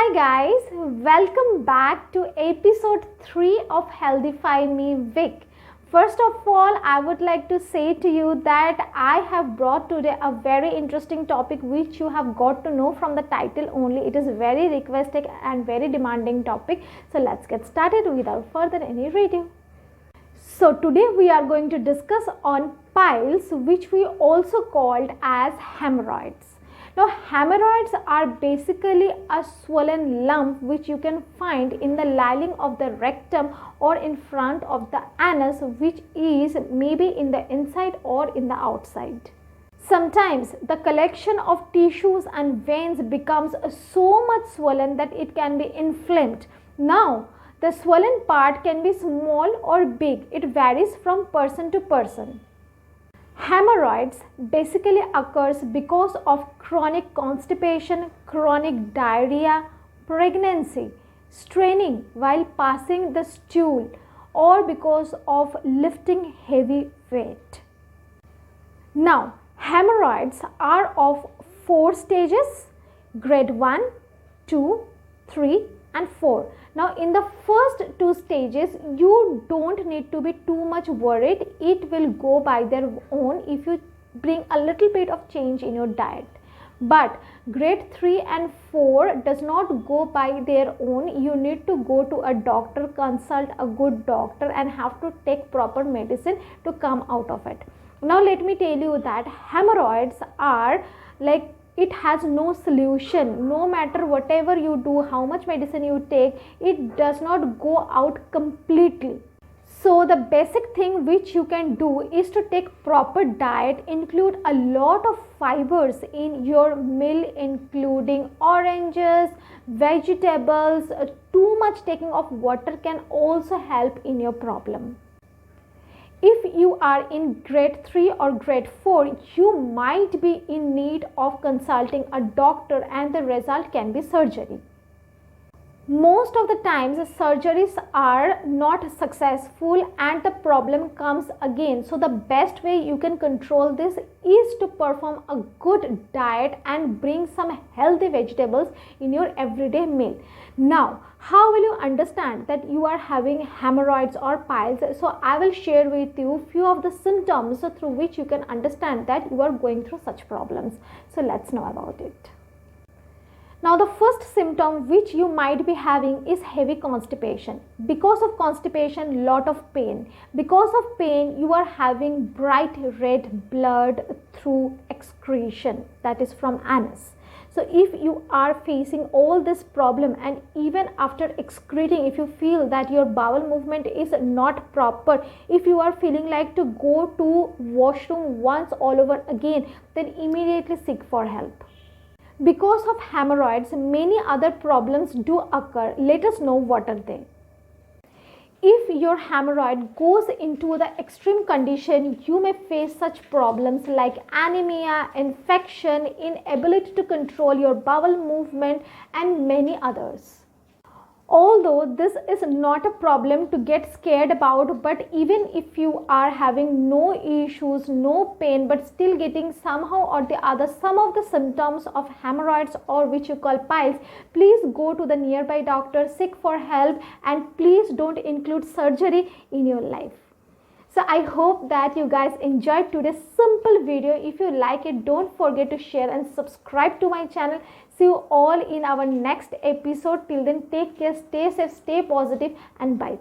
Hi guys, welcome back to episode 3 of Healthify Me Vic. First of all, I would like to say to you that I have brought today a very interesting topic which you have got to know from the title only. It is very requested and very demanding topic. So let's get started without further any ado. So today we are going to discuss on piles, which we also called as hemorrhoids. Now hemorrhoids are basically a swollen lump which you can find in the lining of the rectum or in front of the anus, which is maybe in the inside or in the outside. Sometimes the collection of tissues and veins becomes so much swollen that it can be inflamed. Now the swollen part can be small or big. It varies from person to person. Hemorrhoids basically occurs because of chronic constipation, chronic diarrhea, pregnancy, straining while passing the stool, or because of lifting heavy weight. Now, hemorrhoids are of 4 stages: grade 1, 2, 3 and 4. Now in the first 2 stages, you don't need to be too much worried. It will go by their own if you bring a little bit of change in your diet. But grade 3 and 4 does not go by their own. You need to go to a doctor, consult a good doctor and have to take proper medicine to come out of it. Now let me tell you that hemorrhoids are like, it has no solution. No matter whatever you do, how much medicine you take, it does not go out completely. So the basic thing which you can do is to take proper diet, include a lot of fibers in your meal, including oranges, vegetables. Too much taking of water can also help in your problem. If you are in grade 3 or grade 4, you might be in need of consulting a doctor and the result can be surgery. Most of the times surgeries are not successful and the problem comes again. So the best way you can control this is to perform a good diet and bring some healthy vegetables in your everyday meal. Now, how will you understand that you are having hemorrhoids or piles? So I will share with you few of the symptoms through which you can understand that you are going through such problems. So let's know about it. Now the first symptom which you might be having is heavy constipation. Because of constipation, lot of pain. Because of pain, you are having bright red blood through excretion, that is from anus. So if you are facing all this problem and even after excreting, if you feel that your bowel movement is not proper, if you are feeling like to go to washroom once all over again, then immediately seek for help. Because of hemorrhoids, many other problems do occur. Let us know what are they. If your hemorrhoid goes into the extreme condition, you may face such problems like anemia, infection, inability to control your bowel movement and many others. Although this is not a problem to get scared about, but even if you are having no issues, no pain, but still getting somehow or the other some of the symptoms of hemorrhoids or which you call piles, please go to the nearby doctor, seek for help and please don't include surgery in your life. So I hope that you guys enjoyed today's simple video. If you like it, don't forget to share and subscribe to my channel. See you all in our next episode. Till then, take care, stay safe, stay positive and bye.